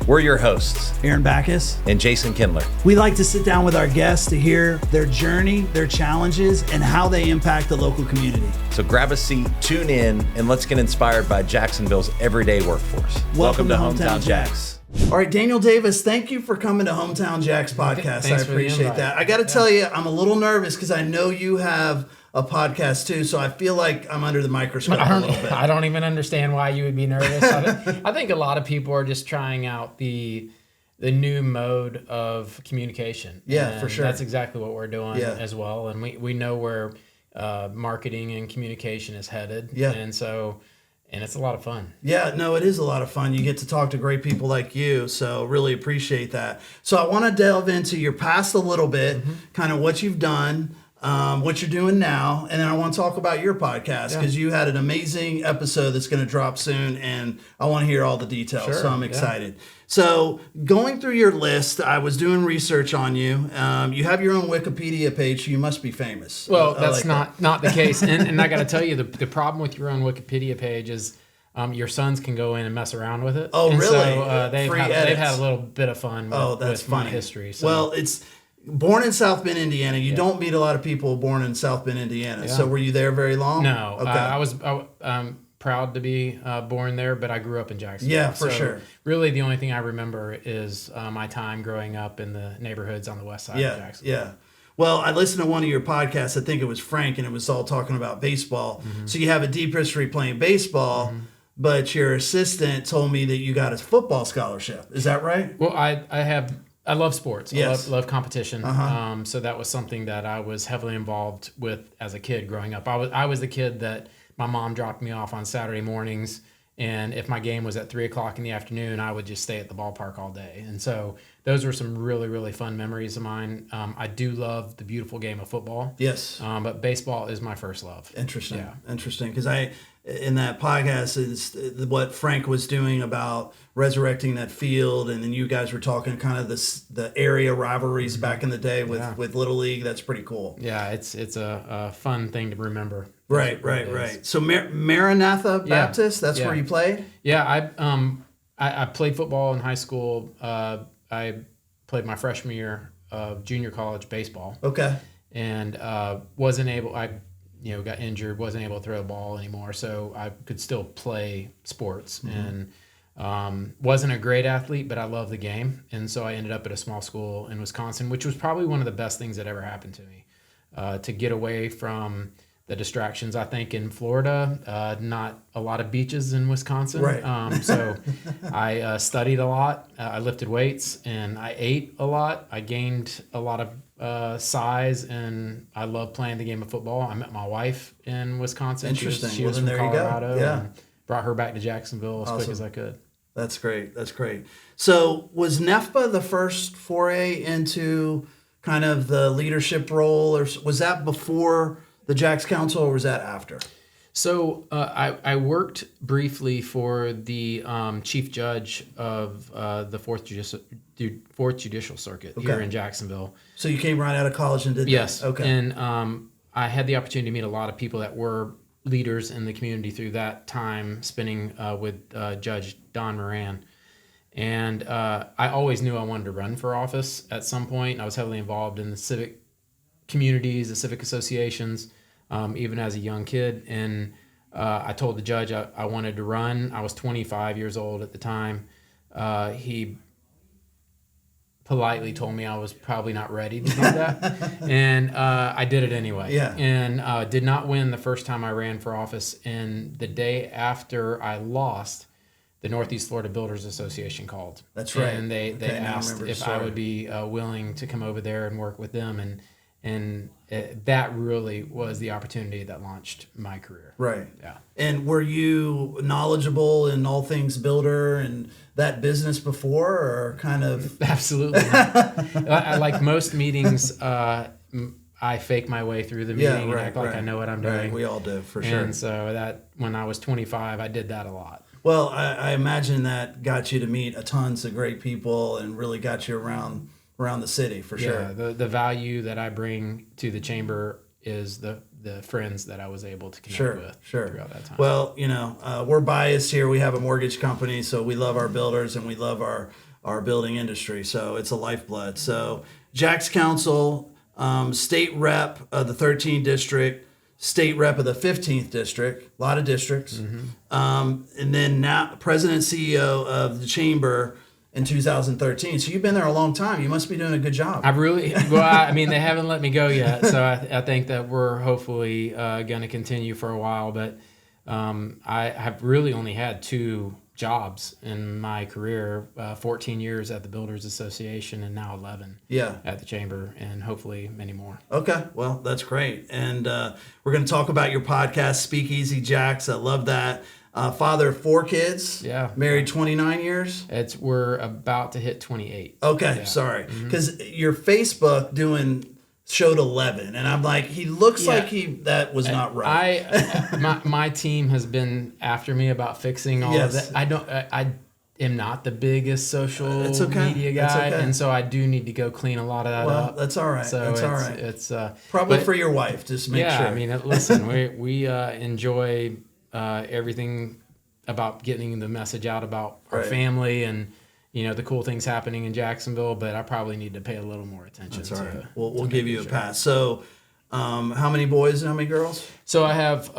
We're your hosts, Aaron Bacus and Jason Kindler. We like to sit down with our guests to hear their journey, their challenges, and how they impact the local community. So grab a seat, tune in, and let's get inspired by Jacksonville's everyday workforce. Welcome to Hometown Jax. All right, Daniel Davis, thank you for coming to Hometown Jax podcast. Thanks I appreciate that. I got to tell you, I'm a little nervous because I know you have a podcast too, so I feel like I'm under the microscope a little bit. I don't even understand why you would be nervous. I think a lot of people are just trying out the new mode of communication. Yeah, and for sure. That's exactly what we're doing as well. And we know where marketing and communication is headed. Yeah. And it's a lot of fun. Yeah, no, it is a lot of fun. You get to talk to great people like you, so really appreciate that. So I want to delve into your past a little bit, kind of what you've done, what you're doing now, and then I want to talk about your podcast because you had an amazing episode that's going to drop soon, and I want to hear all the details, so I'm excited. So going through your list, I was doing research on you. You have your own Wikipedia page, so you must be famous. Well, that's not the case. And I got to tell you, the problem with your own Wikipedia page is your sons can go in and mess around with it. Oh, and really? So they've had a little bit of fun with my history. So. Well, it's born in South Bend, Indiana. You don't meet a lot of people born in South Bend, Indiana. Yeah. So were you there very long? No. Okay. I was proud to be born there, but I grew up in Jacksonville. Yeah, for sure. Really, the only thing I remember is my time growing up in the neighborhoods on the west side of Jacksonville. Yeah. Well, I listened to one of your podcasts. I think it was Frank, and it was all talking about baseball. So you have a deep history playing baseball, but your assistant told me that you got a football scholarship. Is that right? Well, I love sports. Yes. I love competition. So that was something that I was heavily involved with as a kid growing up. I was the kid that my mom dropped me off on Saturday mornings, and if my game was at 3:00 in the afternoon, I would just stay at the ballpark all day. And so those were some really, really fun memories of mine. I do love the beautiful game of football. Yes. But baseball is my first love. Interesting. Yeah. Interesting. Because in that podcast is what Frank was doing about resurrecting that field, and then you guys were talking kind of the area rivalries back in the day with Little League. That's pretty cool. Yeah, it's a fun thing to remember. Right. So Maranatha Baptist, that's where you played? Yeah, I played football in high school. I played my freshman year of junior college baseball. Okay. And got injured, wasn't able to throw the ball anymore, so I could still play sports. And wasn't a great athlete, but I loved the game. And so I ended up at a small school in Wisconsin, which was probably one of the best things that ever happened to me, to get away from the distractions. I think in Florida, not a lot of beaches in Wisconsin. Right. So I studied a lot. I lifted weights, and I ate a lot. I gained a lot of size, and I love playing the game of football. I met my wife in Wisconsin. Interesting. She was from Colorado. And brought her back to Jacksonville as quick as I could. That's great. So was NEFPA the first foray into kind of the leadership role, or was that before the JAX Council, or was that after? So I worked briefly for the chief judge of the Fourth Judicial Circuit here in Jacksonville. So you came right out of college and did Yes. that? Okay. And I had the opportunity to meet a lot of people that were leaders in the community through that time spending with Judge Don Moran. And I always knew I wanted to run for office at some point. I was heavily involved in the civic communities, the civic associations, even as a young kid. And I told the judge I wanted to run. I was 25 years old at the time. He politely told me I was probably not ready to do that. And I did it anyway. Yeah. And did not win the first time I ran for office. And the day after I lost, the Northeast Florida Builders Association called. That's right. And they asked if I would be willing to come over there and work with them. And that really was the opportunity that launched my career. Right. Yeah. And were you knowledgeable in all things builder and that business before, or kind of? Absolutely. Like most meetings, I fake my way through the meeting and act like I know what I'm doing. Right. We all do, for sure. And so that when I was 25, I did that a lot. Well, I imagine that got you to meet tons of great people and really got you around the city, for sure. Yeah, the value that I bring to the chamber is the friends that I was able to connect with throughout that time. Well, we're biased here. We have a mortgage company, so we love our builders and we love our our building industry. So it's a lifeblood. So JAX Council, state rep of the 13th district, state rep of the 15th district, a lot of districts. And then now president CEO of the chamber in 2013. So you've been there a long time. You must be doing a good job. I mean, they haven't let me go yet. So I think that we're hopefully going to continue for a while. But I have really only had 2 jobs in my career, 14 years at the Builders Association and now 11 at the chamber, and hopefully many more. Okay, well, that's great. And we're going to talk about your podcast, Speakeasy Jax. I love that. Father of 4 kids. Yeah. Married 29 years. We're about to hit 28. Okay, sorry. Because your Facebook showed 11, and I'm like, he looks like that was not right. My team has been after me about fixing all of that. I am not the biggest social media guy, and so I do need to go clean a lot of that up. That's all right. So that's all right. It's probably for your wife. Just make sure. I mean, listen, we enjoy everything about getting the message out about our family and the cool things happening in Jacksonville, but I probably need to pay a little more attention. That's all right. We'll give you a pass. So, how many boys and how many girls? So I have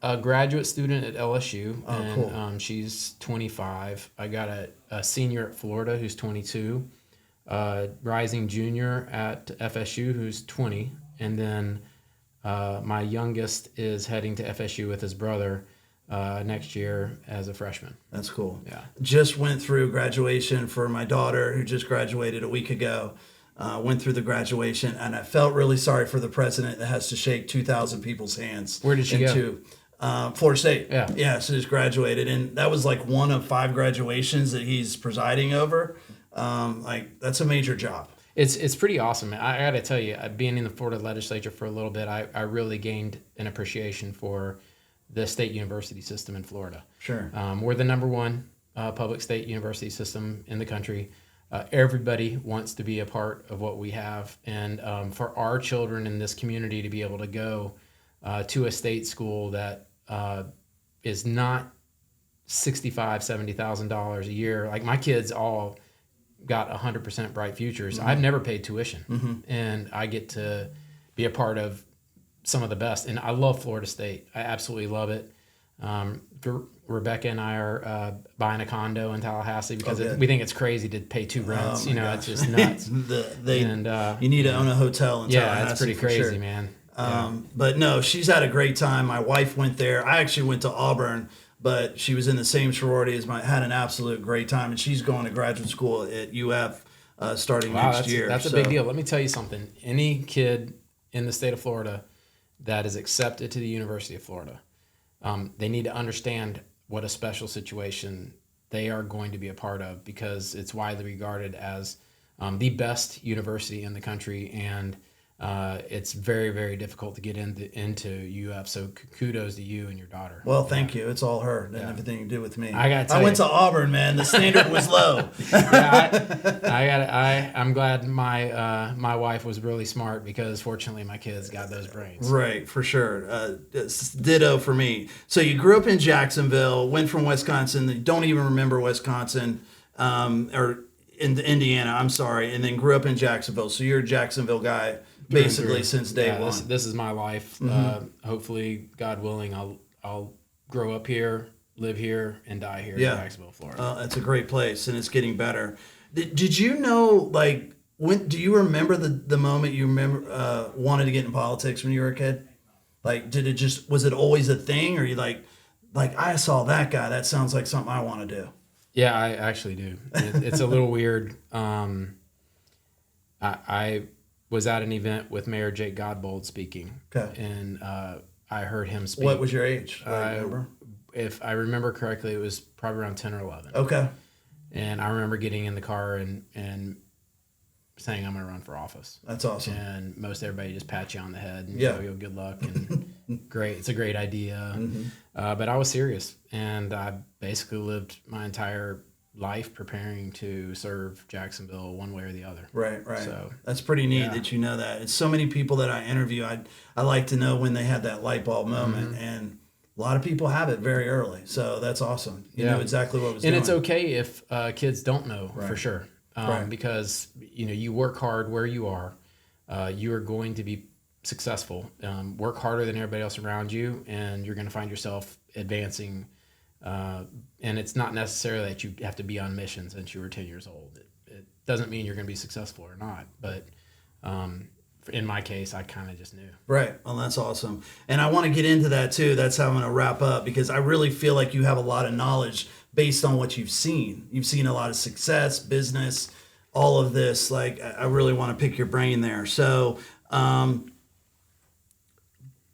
a graduate student at LSU, cool. She's 25. I got a senior at Florida who's 22, rising junior at FSU who's 20, and then my youngest is heading to FSU with his brother next year as a freshman. That's cool. Yeah. Just went through graduation for my daughter who just graduated a week ago. Went through the graduation, and I felt really sorry for the president that has to shake 2,000 people's hands. Where did she go? Florida State. Yeah. Yeah, so just graduated, and that was like one of 5 graduations that he's presiding over. That's a major job. It's pretty awesome. I got to tell you, being in the Florida legislature for a little bit, I really gained an appreciation for the state university system in Florida. Sure. We're the number 1 public state university system in the country. Everybody wants to be a part of what we have. And for our children in this community to be able to go to a state school that is not $65,000, $70,000 a year. Like my kids all got 100% bright futures. I've never paid tuition, and I get to be a part of some of the best. And I love Florida State. I absolutely love it. Rebecca and I are buying a condo in Tallahassee because we think it's crazy to pay 2 rents. It's just nuts. You need to own a hotel in Tallahassee. Yeah, it's pretty crazy, man. But no, she's had a great time. My wife went there. I actually went to Auburn, but she was in the same sorority as had an absolute great time, and she's going to graduate school at UF starting next year. That's a big deal. Let me tell you something. Any kid in the state of Florida that is accepted to the University of Florida, they need to understand what a special situation they are going to be a part of, because it's widely regarded as the best university in the country, and it's very, very difficult to get into UF. So kudos to you and your daughter. Well, thank you. It's all her. Didn't have anything to do with me. I went to Auburn, man. The standard was low. I'm glad my wife was really smart, because fortunately my kids got those brains. Right, for sure. Ditto for me. So you grew up in Jacksonville, went from Wisconsin. Don't even remember Wisconsin, or in Indiana. I'm sorry, and then grew up in Jacksonville. So you're a Jacksonville guy. Basically, since day one. This is my life. Hopefully, God willing, I'll grow up here, live here, and die here in Jacksonville, Florida. That's a great place, and it's getting better. Did you know, do you remember the moment you wanted to get in politics when you were a kid? Was it always a thing, or you like I saw that guy, that sounds like something I want to do? Yeah, I actually do. It's a little weird. I was at an event with Mayor Jake Godbold speaking. Okay. And I heard him speak. What was your age? If I remember correctly, it was probably around 10 or 11. Okay. And I remember getting in the car and saying, I'm going to run for office. That's awesome. And most everybody just pat you on the head and tell you good luck and great. It's a great idea. But I was serious, and I basically lived my entire life preparing to serve Jacksonville one way or the other. Right. So that's pretty neat that you know that. It's so many people that I interview. I like to know when they had that light bulb moment, and A lot of people have it very early, so that's awesome. You knew exactly what was and doing. it's okay if kids don't know for sure, Right. because you work hard where you are. You are going to be successful. Work harder than everybody else around you, and you're going to find yourself advancing. And it's not necessarily that you have to be on mission since you were 10 years old. It doesn't mean you're going to be successful or not, but in my case, I kind of just knew. Right. Well, that's awesome. And I want to get into that too. That's how I'm going to wrap up, because I really feel like you have a lot of knowledge based on what you've seen. You've seen a lot of success, business, all of this. Like, I really want to pick your brain there. So,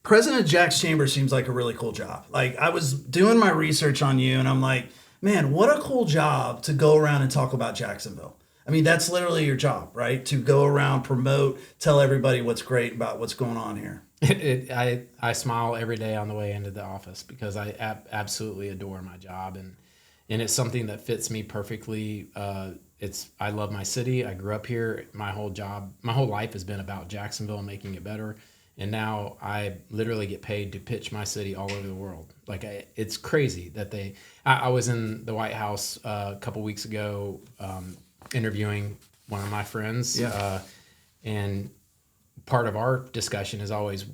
President of JAX Chamber seems like a really cool job. Like, I was doing my research on you and I'm like, man, what a cool job to go around and talk about Jacksonville. I mean, that's literally your job, right? To go around, promote, tell everybody what's great about what's going on here. I smile every day on the way into the office because I absolutely adore my job, and it's something that fits me perfectly. I love my city. I grew up here. My whole life has been about Jacksonville and making it better. And now I literally get paid to pitch my city all over the world. Like, it's crazy that I was in the White House a couple weeks ago, interviewing one of my friends. And part of our discussion is always,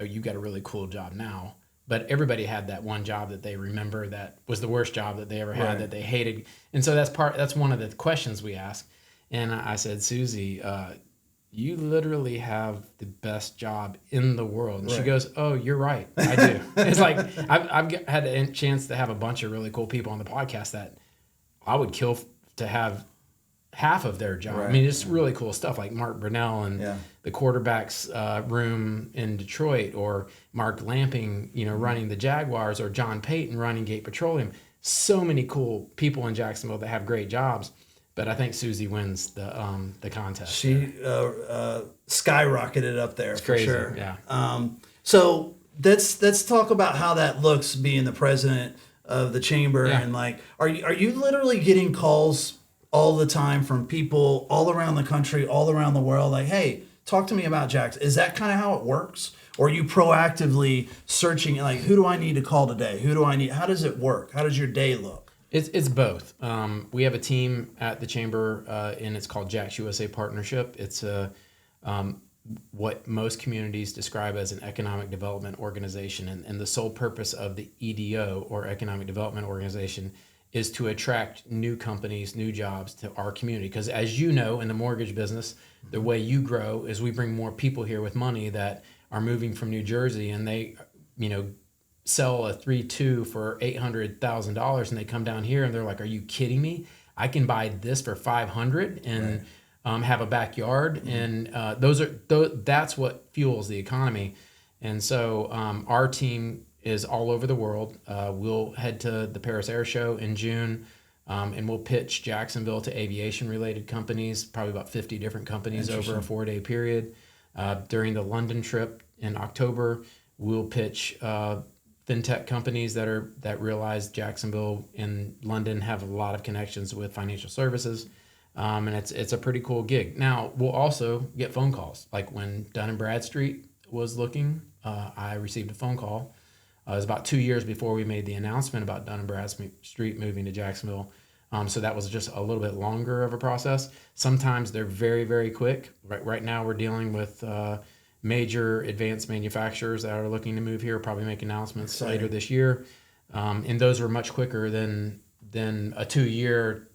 oh, you got a really cool job now. But everybody had that one job that they remember that was the worst job that they ever had, that they hated. And so that's one of the questions we ask. And I said, Susie, you literally have the best job in the world. And she goes, oh, you're right. I do. It's like, I've had a chance to have a bunch of really cool people on the podcast that I would kill to have half of their job. I mean, it's really cool stuff, like Mark Brunell and the quarterback's room in Detroit, or Mark Lamping, running the Jaguars, or John Payton running Gate Petroleum. So many cool people in Jacksonville that have great jobs. But I think Susie wins the contest. She skyrocketed up there. It's for crazy, sure. yeah. So let's talk about how that looks, being the president of the chamber, and like, are you literally getting calls all the time from people all around the country, all around the world, like, hey, talk to me about Jax? Is that kind of how it works? Or are you proactively searching, like, who do I need to call today? How does it work? How does your day look? It's both. We have a team at the chamber, and it's called JAX USA Partnership. It's what most communities describe as an economic development organization, and the sole purpose of the EDO, or Economic Development Organization, is to attract new companies, new jobs to our community. Because as you know, in the mortgage business, the way you grow is we bring more people here with money that are moving from New Jersey, and they, sell a 3.2 for $800,000, and they come down here and they're like, are you kidding me? I can buy this for $500 and have a backyard. And that's what fuels the economy. And so our team is all over the world. We'll head to the Paris Air Show in June, and we'll pitch Jacksonville to aviation-related companies, probably about 50 different companies over a 4-day period. During the London trip in October, we'll pitch fintech companies that realize Jacksonville and London have a lot of connections with financial services, and it's a pretty cool gig. Now, we'll also get phone calls. Like when Dun & Bradstreet was looking, I received a phone call. It was about 2 years before we made the announcement about Dun & Bradstreet moving to Jacksonville. So that was just a little bit longer of a process. Sometimes they're very, very quick. Right now we're dealing with major advanced manufacturers that are looking to move here, probably make announcements later this year. And those are much quicker than a 2-year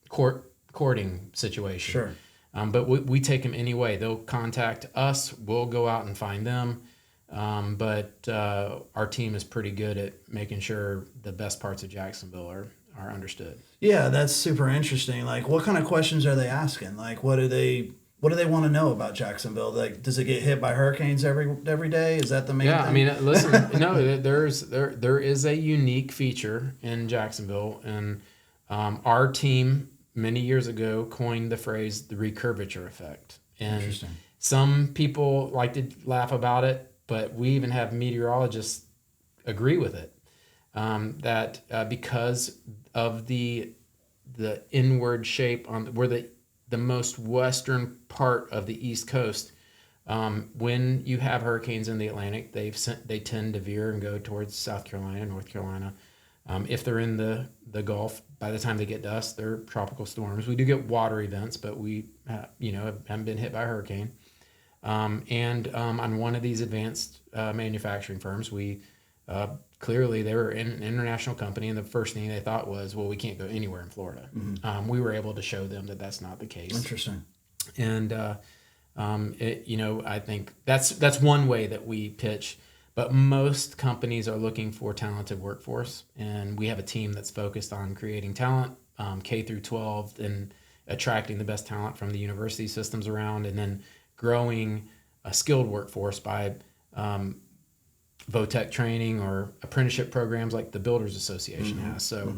courting situation. Sure. But we take them anyway. They'll contact us. We'll go out and find them. But our team is pretty good at making sure the best parts of Jacksonville are understood. Yeah, that's super interesting. Like, what kind of questions are they asking? Like, what do they want to know about Jacksonville? Like, does it get hit by hurricanes every day? Is that the main thing? I mean, listen, no, there is a unique feature in Jacksonville, and our team many years ago coined the phrase the recurvature effect. And some people like to laugh about it, but we even have meteorologists agree with it. That because of the inward shape we're the most western part of the East Coast, When you have hurricanes in the Atlantic, they tend to veer and go towards South Carolina, North Carolina. If they're in the Gulf, by the time they get to us, they're tropical storms. We do get water events, but we haven't been hit by a hurricane. On one of these advanced manufacturing firms, we clearly they were an international company, and the first thing they thought was, well, we can't go anywhere in Florida. We were able to show them that that's not the case. Interesting. And I think that's one way that we pitch. But most companies are looking for talented workforce, and we have a team that's focused on creating talent, K through 12, and attracting the best talent from the university systems around, and then growing a skilled workforce by VOTEC training or apprenticeship programs like the Builders Association has. So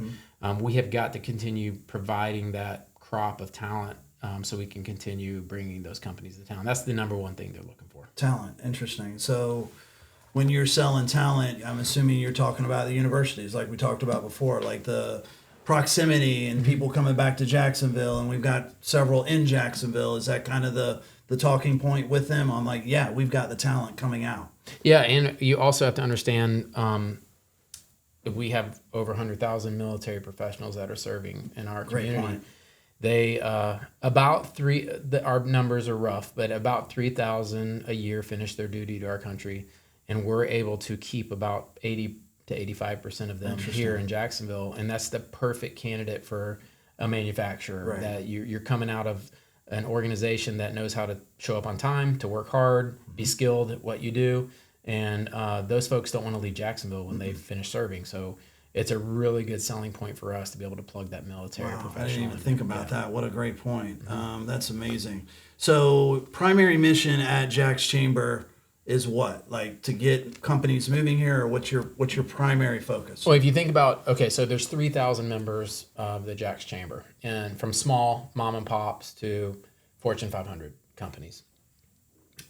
we have got to continue providing that crop of talent so we can continue bringing those companies to town. That's the number one thing they're looking for. Talent. Interesting. So when you're selling talent, I'm assuming you're talking about the universities like we talked about before, like the proximity and people coming back to Jacksonville, and we've got several in Jacksonville. Is that kind of the talking point with them? I'm like, yeah, we've got the talent coming out. Yeah, and you also have to understand we have over 100,000 military professionals that are serving in our community. Great point. They our numbers are rough, but about 3,000 a year finish their duty to our country, and we're able to keep about 80 to 85% of them here in Jacksonville, and that's the perfect candidate for a manufacturer. Right. That you're coming out of an organization that knows how to show up on time, to work hard, be skilled at what you do, and those folks don't want to leave Jacksonville when they've finished serving. So it's a really good selling point for us to be able to plug that military professional. I didn't even think about that. What a great point. That's amazing. So primary mission at JAX Chamber is what? Like to get companies moving here, or what's your primary focus? Well, if you think about, so there's 3,000 members of the JAX Chamber, and from small mom and pops to Fortune 500 companies.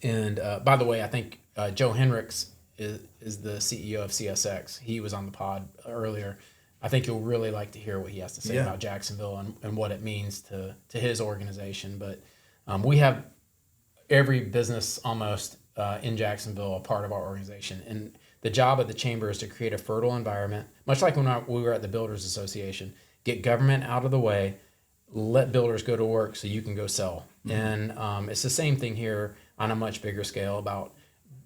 And by the way, I think Joe Henricks is the CEO of CSX. He was on the pod earlier. I think you'll really like to hear what he has to say about Jacksonville and what it means to his organization. But we have every business almost in Jacksonville a part of our organization. And the job of the chamber is to create a fertile environment, much like when we were at the Builders Association, get government out of the way, let builders go to work so you can go sell. And it's the same thing here on a much bigger scale about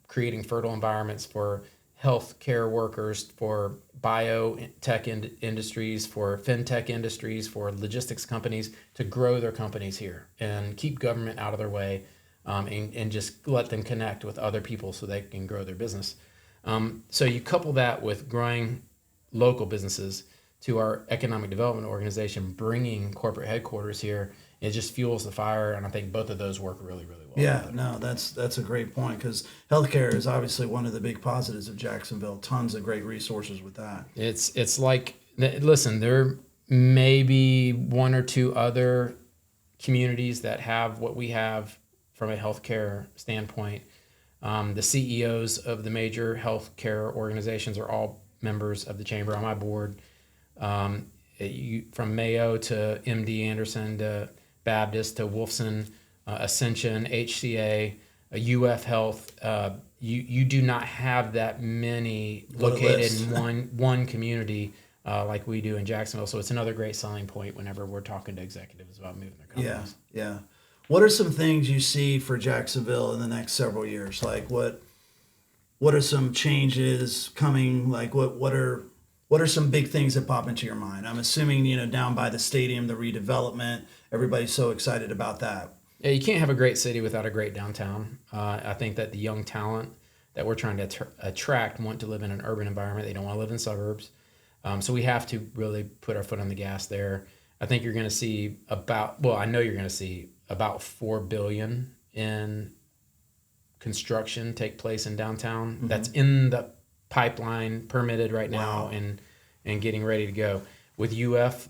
creating fertile environments for healthcare workers, for biotech industries, for fintech industries, for logistics companies to grow their companies here and keep government out of their way, and just let them connect with other people so they can grow their business. So you couple that with growing local businesses to our economic development organization, bringing corporate headquarters here, it just fuels the fire, and I think both of those work really, really well. Yeah, no, that's a great point, because healthcare is obviously one of the big positives of Jacksonville. Tons of great resources with that. It's like, listen, there may be one or two other communities that have what we have from a healthcare standpoint. The CEOs of the major healthcare organizations are all members of the chamber on my board. From Mayo to MD Anderson to Baptist to Wolfson, Ascension, HCA, UF Health. You do not have that many located in one community like we do in Jacksonville. So it's another great selling point whenever we're talking to executives about moving their companies. Yeah. What are some things you see for Jacksonville in the next several years? Like what are some changes coming? Like what are some big things that pop into your mind? I'm assuming, down by the stadium, the redevelopment, everybody's so excited about that. Yeah, you can't have a great city without a great downtown. I think that the young talent that we're trying to attract want to live in an urban environment. They don't want to live in suburbs. So we have to really put our foot on the gas there. I think you're going to see I know you're going to see about $4 billion in construction take place in downtown. Mm-hmm. That's in the pipeline, permitted right now, and getting ready to go. With UF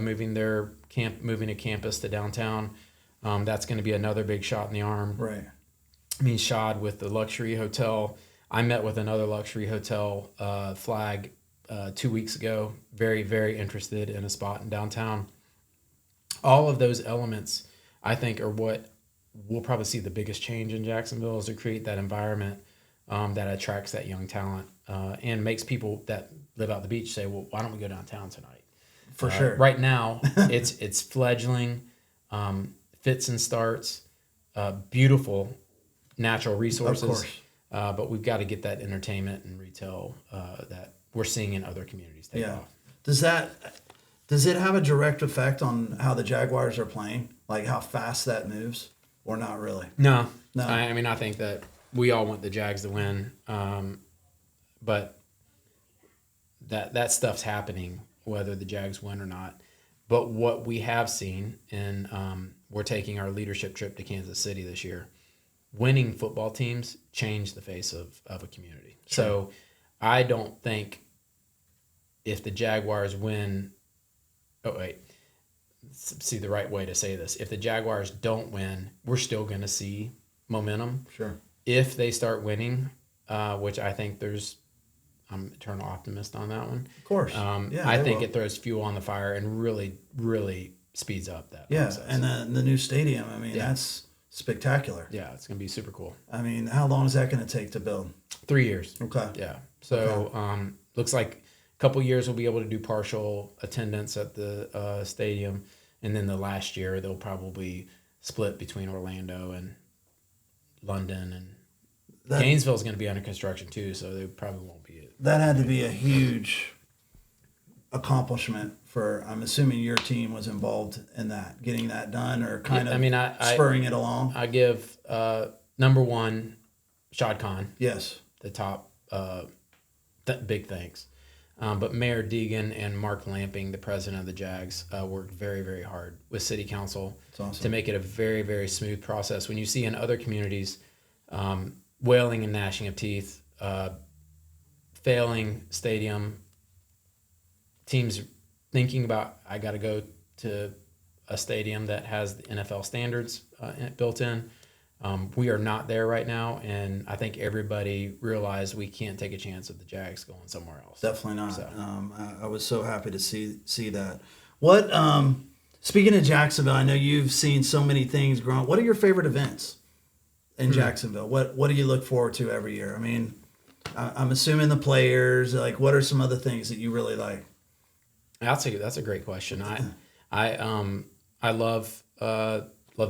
moving a campus to downtown, that's going to be another big shot in the arm. Right. I mean, shot with the luxury hotel. I met with another luxury hotel flag 2 weeks ago. Very, very interested in a spot in downtown. All of those elements, I think, are what we'll probably see the biggest change in Jacksonville is to create that environment that attracts that young talent and makes people that live out the beach say, well, why don't we go downtown tonight? For sure. Right now, it's fledgling, fits and starts, beautiful natural resources. Of course. But we've got to get that entertainment and retail that we're seeing in other communities take off. Does it have a direct effect on how the Jaguars are playing? Like how fast that moves, or not really? No. No. I mean, I think that we all want the Jags to win, but that stuff's happening whether the Jags win or not. But what we have seen, and we're taking our leadership trip to Kansas City this year, winning football teams change the face of a community. Sure. So I don't think if the Jaguars win – see the right way to say this. If the Jaguars don't win, we're still going to see momentum. Sure. If they start winning, which I think I'm eternal optimist on that one. Of course. I think it throws fuel on the fire and really, really speeds up that process. And the new stadium, I mean, that's spectacular. Yeah, it's going to be super cool. I mean, how long is that going to take to build? 3 years. Okay. Yeah. So looks like a couple years we'll be able to do partial attendance at the stadium. And then the last year they'll probably split between Orlando and London. And Gainesville's going to be under construction too, so they probably won't be it. That had to be a huge accomplishment for, I'm assuming your team was involved in that, getting that done or kind of spurring it along. I give number one, Shad Khan. Yes. The top big thanks. But Mayor Deegan and Mark Lamping, the president of the Jags, worked very, very hard with City Council to make it a very, very smooth process. When you see in other communities wailing and gnashing of teeth, failing stadium, teams thinking about, I got to go to a stadium that has the NFL standards built in. We are not there right now, and I think everybody realized we can't take a chance of the Jags going somewhere else. Definitely not. So. I was so happy to see that. What speaking of Jacksonville, I know you've seen so many things growing. What are your favorite events in Jacksonville? What do you look forward to every year? I mean, I'm assuming the players. Like, what are some other things that you really like? That's a great question. I love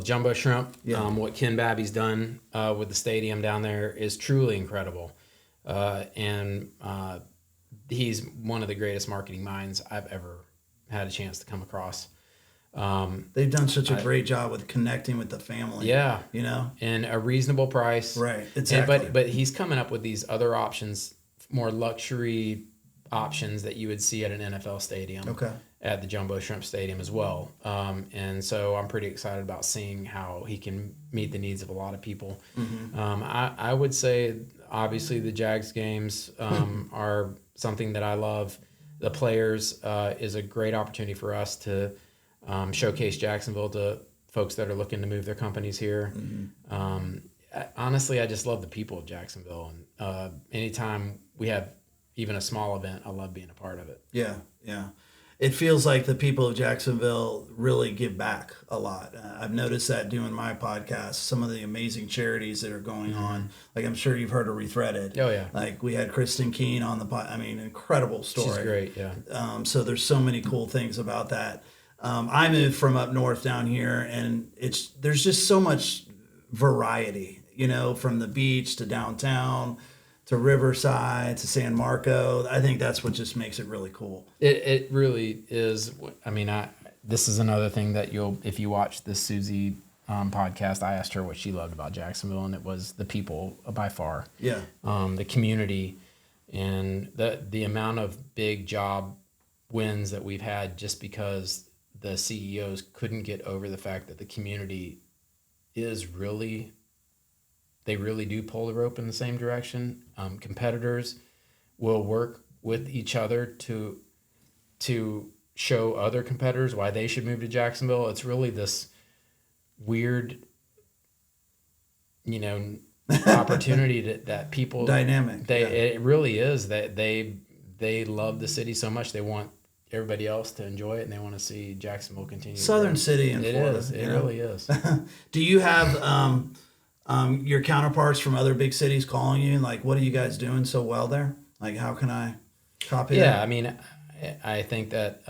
jumbo shrimp. Yeah. What Ken Babby's done with the stadium down there is truly incredible. And he's one of the greatest marketing minds I've ever had a chance to come across. They've done such a great job with connecting with the family. Yeah. You know? And a reasonable price. Right. Exactly. But he's coming up with these other options, more luxury options that you would see at an NFL stadium. Okay. At the Jumbo Shrimp Stadium as well. And so I'm pretty excited about seeing how he can meet the needs of a lot of people. Mm-hmm. I would say, obviously, the Jags games are something that I love. The players is a great opportunity for us to showcase Jacksonville to folks that are looking to move their companies here. Mm-hmm. Honestly, I just love the people of Jacksonville. And anytime we have even a small event, I love being a part of it. Yeah, yeah. It feels like the people of Jacksonville really give back a lot. I've noticed that doing my podcast, some of the amazing charities that are going on. Like, I'm sure you've heard of Rethreaded. Oh, yeah. Like, we had Kristen Keene on the pod. I mean, incredible story. She's great, yeah. So there's so many cool things about that. I moved from up north down here, and there's just so much variety, you know, from the beach to downtown to Riverside, to San Marco. I think that's what just makes it really cool. It really is. I mean, this is another thing that if you watch the Susie podcast, I asked her what she loved about Jacksonville, and it was the people by far. Yeah. The community and the amount of big job wins that we've had just because the CEOs couldn't get over the fact that the community is really... They really do pull the rope in the same direction. Competitors will work with each other to show other competitors why they should move to Jacksonville. It's really this weird, opportunity that people dynamic. It really is that they love the city so much they want everybody else to enjoy it, and they want to see Jacksonville continue. Southern city in It Florida. is. It really is. Do you have your counterparts from other big cities calling you? Like, what are you guys doing so well there? Like, how can I copy that? Yeah, I mean, I think that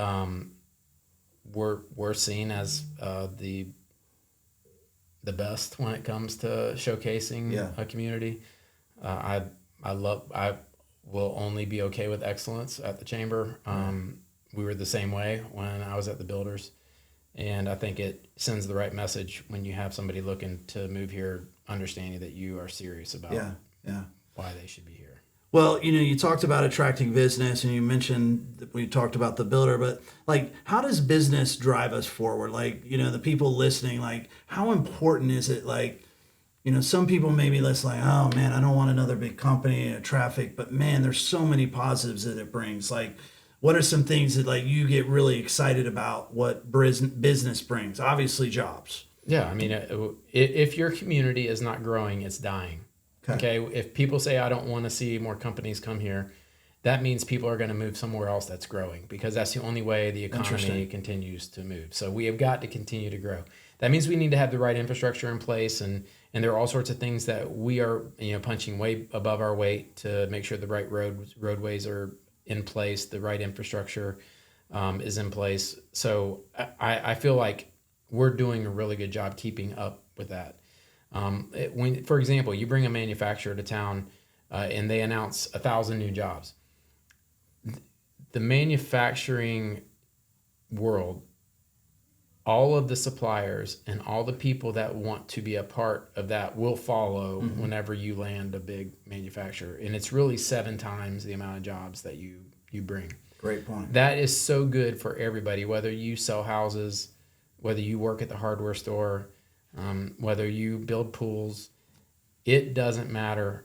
we're seen as the best when it comes to showcasing a community. I will only be okay with excellence at the Chamber. We were the same way when I was at the Builders, and I think it sends the right message when you have somebody looking to move here, understanding that you are serious about why they should be here. Well, you talked about attracting business, and you mentioned that we talked about the Builder, but like, how does business drive us forward? Like, the people listening, like, how important is it? Like, some people may be less like, oh man, I don't want another big company, traffic, but man, there's so many positives that it brings. Like, what are some things that like you get really excited about what business brings? Obviously jobs. Yeah. I mean, if your community is not growing, it's dying. Okay. If people say, I don't want to see more companies come here, that means people are going to move somewhere else that's growing, because that's the only way the economy continues to move. So we have got to continue to grow. That means we need to have the right infrastructure in place, and there are all sorts of things that we are punching way above our weight to make sure the right roadways are in place, the right infrastructure is in place. So I feel like we're doing a really good job keeping up with that. When, for example, you bring a manufacturer to town and they announce 1,000 new jobs, the manufacturing world, all of the suppliers and all the people that want to be a part of that will follow whenever you land a big manufacturer. And it's really 7 times the amount of jobs that you bring. Great point. That is so good for everybody, whether you sell houses, whether you work at the hardware store, whether you build pools. It doesn't matter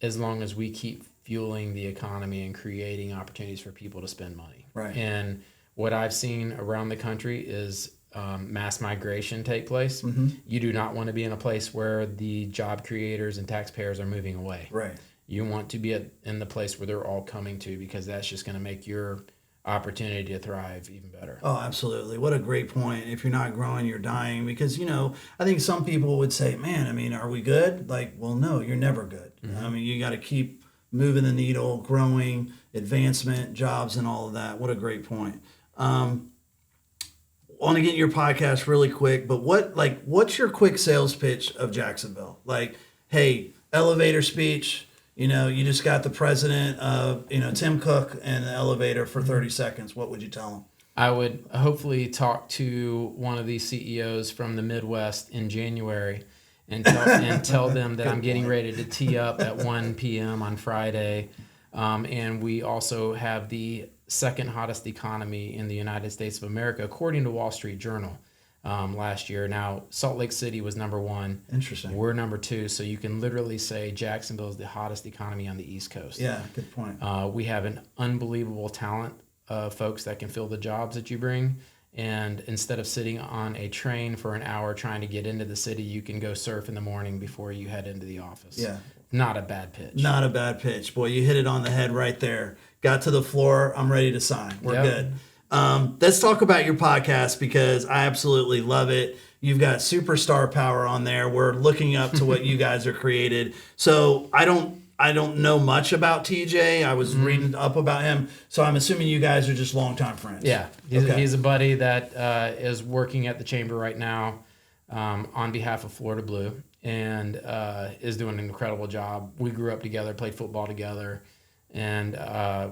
as long as we keep fueling the economy and creating opportunities for people to spend money. Right. And what I've seen around the country is mass migration take place. You do not want to be in a place where the job creators and taxpayers are moving away. Right. You want to be in the place where they're all coming to, because that's just going to make your opportunity to thrive even better. Oh, absolutely. What a great point. If you're not growing, you're dying. Because, I think some people would say, man, I mean, are we good? Like, well, no, you're never good. I mean, you got to keep moving the needle, growing, advancement, jobs, and all of that. What a great point. Want to get your podcast really quick, but what's your quick sales pitch of Jacksonville? Like, hey, elevator speech. You just got the president of, Tim Cook in the elevator for 30 seconds. What would you tell him? I would hopefully talk to one of these CEOs from the Midwest in January and tell them that I'm getting ready to tee up at 1 p.m. on Friday. And we also have the second hottest economy in the United States of America, according to Wall Street Journal. Last year. Now, Salt Lake City was number 1. Interesting. We're number 2. So you can literally say Jacksonville is the hottest economy on the East Coast. Yeah, good point. We have an unbelievable talent of folks that can fill the jobs that you bring. And instead of sitting on a train for an hour trying to get into the city, you can go surf in the morning before you head into the office. Yeah. Not a bad pitch. Not a bad pitch. Boy, you hit it on the head right there. Got to the floor. I'm ready to sign. We're good. Let's talk about your podcast, because I absolutely love it. You've got superstar power on there. We're looking up to what you guys are created. So I don't know much about TJ. I was reading up about him. So I'm assuming you guys are just longtime friends. Yeah. He's a buddy that is working at the Chamber right now on behalf of Florida Blue, and is doing an incredible job. We grew up together, played football together. And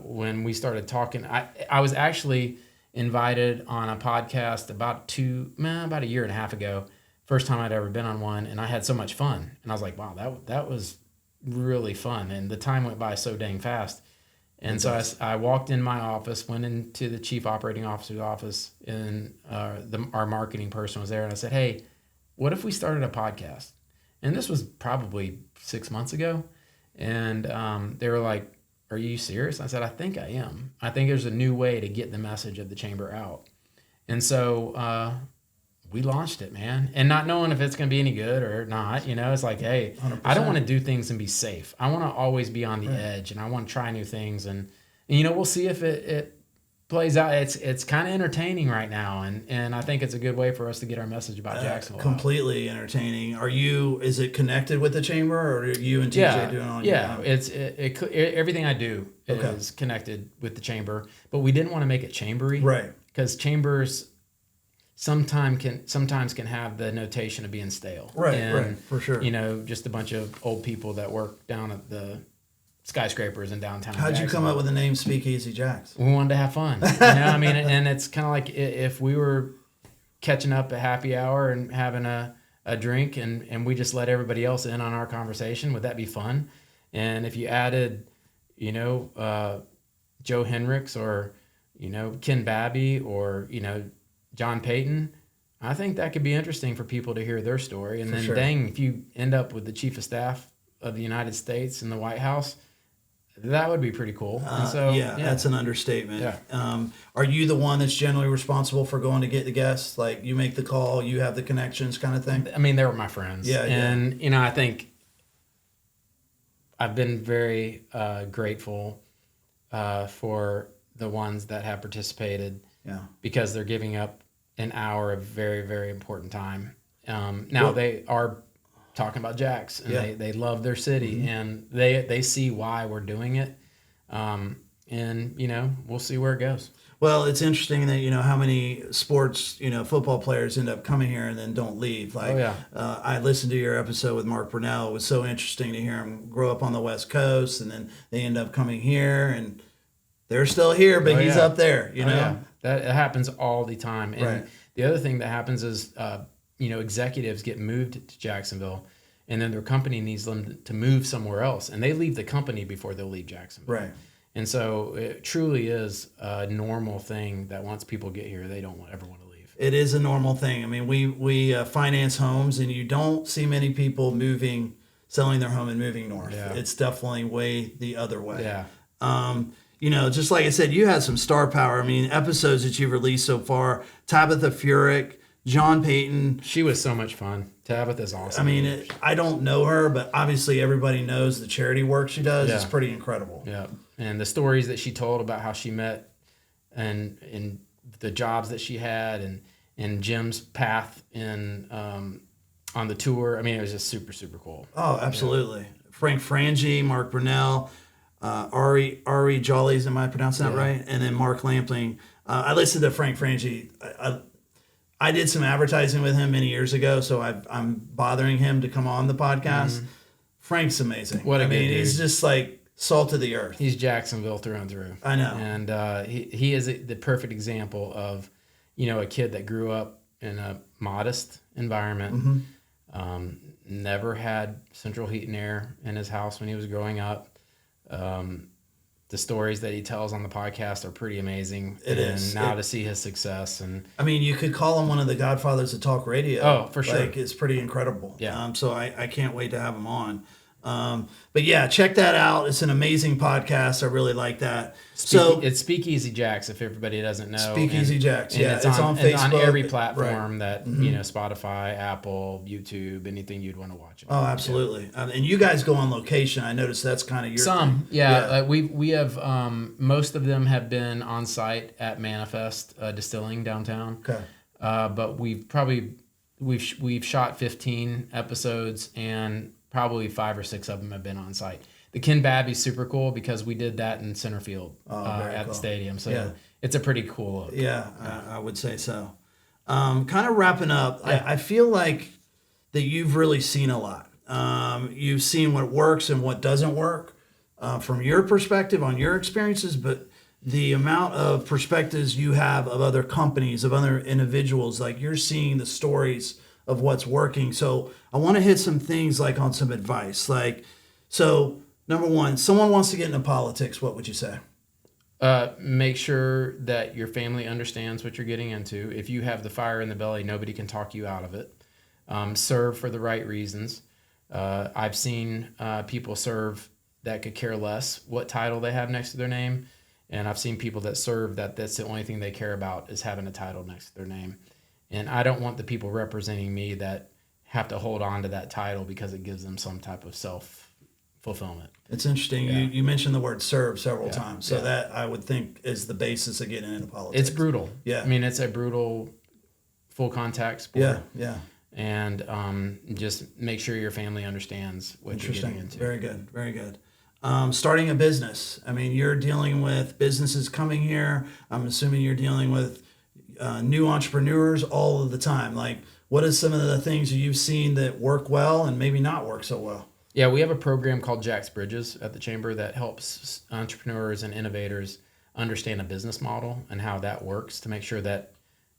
when we started talking, I was actually invited on a podcast about a year and a half ago. First time I'd ever been on one, and I had so much fun. And I was like, wow, that was really fun. And the time went by so dang fast. And so I walked in my office, went into the chief operating officer's office, and our marketing person was there. And I said, hey, what if we started a podcast? And this was probably 6 months ago. And they were like, are you serious? I said, I think I am. I think there's a new way to get the message of the Chamber out. And so we launched it, man. And not knowing if it's going to be any good or not, it's like, hey, 100%. I don't want to do things and be safe. I want to always be on the edge, and I want to try new things. And we'll see if it plays out. It's kind of entertaining right now, and I think it's a good way for us to get our message about Jacksonville. Completely entertaining. Is it connected with the chamber, or are you and TJ doing it on your own? Everything I do is connected with the chamber, but we didn't want to make it chambery, right? Because chambers sometimes can have the notation of being stale, right, for sure. Just a bunch of old people that work down at the skyscrapers in downtown. How'd you come up with the name Speakeasy Jax? We wanted to have fun. And it's kind of like if we were catching up at happy hour and having a drink and we just let everybody else in on our conversation, would that be fun? And if you added, Joe Hendricks or, Ken Babby or, John Payton, I think that could be interesting for people to hear their story. And then if you end up with the Chief of Staff of the United States in the White House, that would be pretty cool. And that's an understatement. Yeah. Are you the one that's generally responsible for going to get the guests? Like you make the call, you have the connections kind of thing? I mean, they were my friends. Yeah. And, I think I've been very grateful for the ones that have participated because they're giving up an hour of very, very important time. They are talking about Jax, and they love their city, and they see why we're doing it, and we'll see where it goes. Well, it's interesting that how many sports football players end up coming here and then don't leave. I listened to your episode with Mark Brunell. It was so interesting to hear him grow up on the West Coast, and then they end up coming here, and they're still here, but he's up there. That happens all the time. And the other thing that happens is executives get moved to Jacksonville, and then their company needs them to move somewhere else, and they leave the company before they'll leave Jacksonville. Right. And so it truly is a normal thing that once people get here, they don't ever want to leave. It is a normal thing. I mean, we finance homes, and you don't see many people selling their home and moving north. Yeah. It's definitely way the other way. Yeah. Just like I said, you had some star power. I mean, episodes that you've released so far, Tabitha Furick, John Payton. She was so much fun. Tabitha's awesome. I mean, I don't know her, but obviously everybody knows the charity work she does. Yeah. It's pretty incredible. Yeah. And the stories that she told about how she met and the jobs that she had and Jim's path on the tour. I mean, it was just super, super cool. Oh, absolutely. Yeah. Frank Frangie, Mark Brunell, Ari Jollies, am I pronouncing that right? And then Mark Lampling. I listened to Frank Frangie. I did some advertising with him many years ago, so I'm bothering him to come on the podcast. Mm-hmm. Frank's amazing. What a good dude. He's just like salt of the earth. He's Jacksonville through and through. I know. And he is the perfect example of, a kid that grew up in a modest environment, never had central heat and air in his house when he was growing up. The stories that he tells on the podcast are pretty amazing. To see his success, and I mean, you could call him one of the godfathers of talk radio. Oh, for sure. It's pretty incredible. Yeah. So I can't wait to have him on. But yeah, check that out. It's an amazing podcast. I really like that. It's Speakeasy Jax, if everybody doesn't know. Speakeasy Jax. And Yeah, it's on Facebook. It's on every platform that, Mm-hmm. Spotify, Apple, YouTube, anything you'd want to watch. Oh, absolutely. Yeah. And you guys go on location. I noticed that's kind of your thing. Yeah. We have, most of them have been on site at Manifest Distilling downtown. Okay. But we've shot 15 episodes, and probably 5 or 6 of them have been on site. The Ken Babby's super cool because we did that in center field at the stadium. So it's a pretty cool look. Yeah, I would say so. Kind of wrapping up, I feel like that you've really seen a lot. You've seen what works and what doesn't work from your perspective on your experiences, but the amount of perspectives you have of other companies, of other individuals, like you're seeing the stories of what's working. So I want to hit some things like on some advice. So number one, someone wants to get into politics. What would you say? Make sure that your family understands what you're getting into. If you have the fire in the belly, nobody can talk you out of it. Serve for the right reasons. I've seen people serve that could care less what title they have next to their name. And I've seen people that serve that's the only thing they care about is having a title next to their name. And I don't want the people representing me that have to hold on to that title because it gives them some type of fulfillment. It's interesting. Yeah. You mentioned the word serve several times. So Yeah. that I would think is the basis of getting into politics. It's brutal. Yeah. I mean, it's a brutal full contact sport. Yeah, yeah. And just make sure your family understands what you're getting into. Very good, very good. Starting a business. I mean, you're dealing with businesses coming here. I'm assuming you're dealing with new entrepreneurs all of the time. Like, what are some of the things you've seen that work well and maybe not work so well? Yeah, we have a program called JAX Bridges at the Chamber that helps entrepreneurs and innovators understand a business model and how that works to make sure that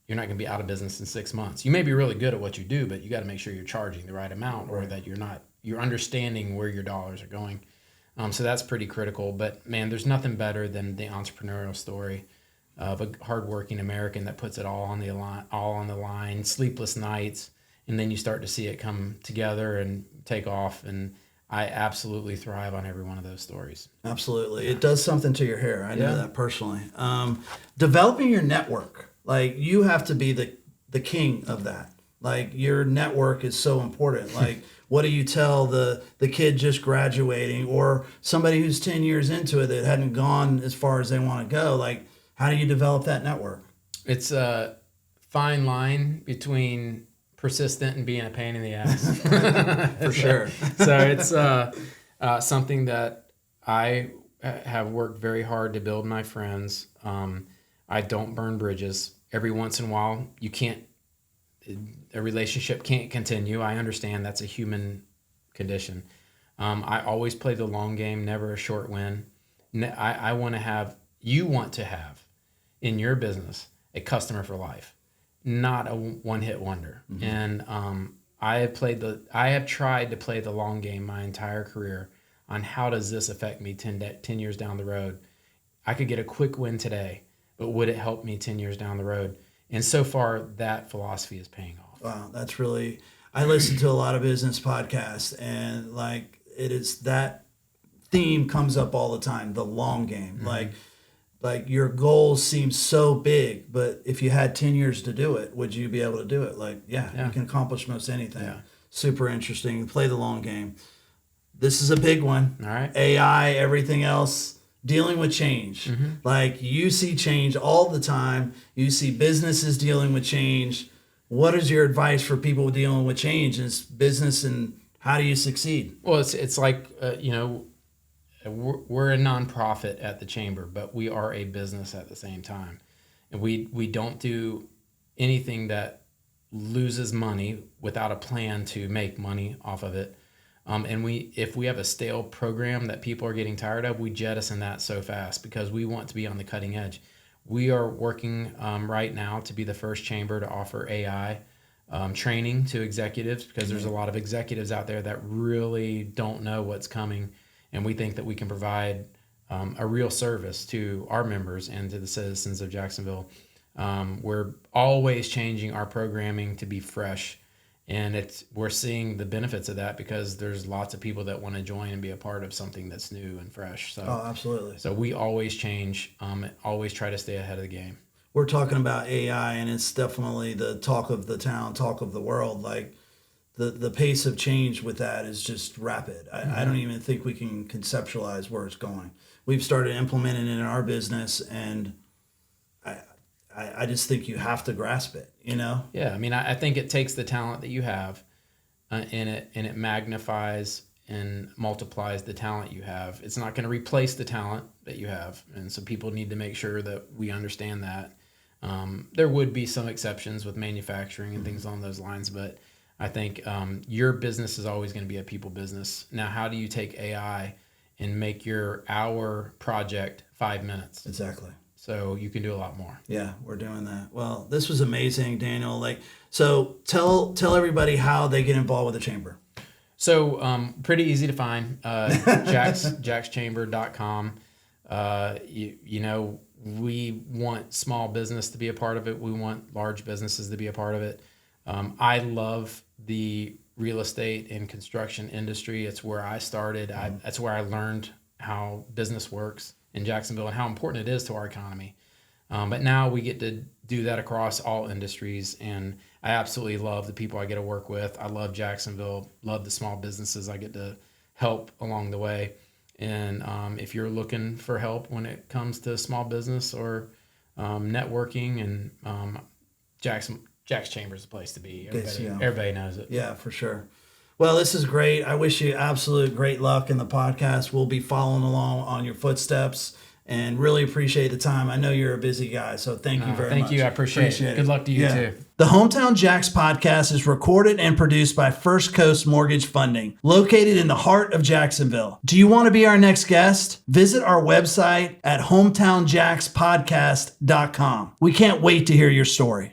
you're not going to be out of business in 6 months. You may be really good at what you do, but you got to make sure you're charging the right amount, or that you're understanding where your dollars are going. So that's pretty critical. But man, there's nothing better than the entrepreneurial story of a hardworking American that puts it all on the line, sleepless nights, and then you start to see it come together and take off. And I absolutely thrive on every one of those stories. Absolutely. It does something to your hair. I know that personally. Developing your network. Like, you have to be the king of that. Like, your network is so important. Like, what do you tell the kid just graduating, or somebody who's 10 years into it that hadn't gone as far as they want to go? Like, how do you develop that network? It's a fine line between persistent and being a pain in the ass. For sure. So it's something that I have worked very hard to build my friends. I don't burn bridges. Every once in a while, a relationship can't continue. I understand that's a human condition. I always play the long game, never a short win. I want to have in your business a customer for life, not a one-hit wonder. Mm-hmm. And I have tried to play the long game my entire career on how does this affect me 10 years down the road. I could get a quick win today, but would it help me 10 years down the road? And so far, that philosophy is paying off. Wow, that's really, I listen to a lot of business podcasts, and like, it is, that theme comes up all the time, the long game. Mm-hmm. Like your goals seem so big, but if you had 10 years to do it, would you be able to do it? Like, yeah. You can accomplish most anything. Yeah. Super interesting. Play the long game. This is a big one. All right. AI, everything else, dealing with change. Mm-hmm. Like, you see change all the time. You see businesses dealing with change. What is your advice for people dealing with change in business, and how do you succeed? Well, it's like, we're a nonprofit at the Chamber, but we are a business at the same time. And we don't do anything that loses money without a plan to make money off of it. And if we have a stale program that people are getting tired of, we jettison that so fast because we want to be on the cutting edge. We are working right now to be the first chamber to offer AI training to executives, because there's a lot of executives out there that really don't know what's coming. And we think that we can provide a real service to our members and to the citizens of Jacksonville. We're always changing our programming to be fresh. And we're seeing the benefits of that because there's lots of people that want to join and be a part of something that's new and fresh. So, absolutely. So we always change, always try to stay ahead of the game. We're talking about AI, and it's definitely the talk of the town, talk of the world. Like, the pace of change with that is just rapid. I don't even think we can conceptualize where it's going. We've started implementing it in our business, and I just think you have to grasp it, you know? Yeah, I mean, I think it takes the talent that you have, and it magnifies and multiplies the talent you have. It's not going to replace the talent that you have, and so people need to make sure that we understand that. There would be some exceptions with manufacturing and things along those lines, but I think your business is always going to be a people business. Now, how do you take AI and make your hour project 5 minutes? Exactly. So you can do a lot more. Yeah, we're doing that. Well, this was amazing, Daniel. So tell everybody how they get involved with the chamber. So pretty easy to find. JAXChamber.com. We want small business to be a part of it. We want large businesses to be a part of it. I love the real estate and construction industry. It's where I started. That's where I learned how business works in Jacksonville and how important it is to our economy. But now we get to do that across all industries, and I absolutely love the people I get to work with. I love Jacksonville, love the small businesses I get to help along the way. And if you're looking for help when it comes to small business or networking, and JAX Chamber is the place to be. Everybody knows it. Yeah, for sure. Well, this is great. I wish you absolute great luck in the podcast. We'll be following along on your footsteps and really appreciate the time. I know you're a busy guy, so thank you very much. Thank you. I appreciate it. Good luck to you too. The Hometown Jax podcast is recorded and produced by First Coast Mortgage Funding, located in the heart of Jacksonville. Do you want to be our next guest? Visit our website at hometownjaxpodcast.com. We can't wait to hear your story.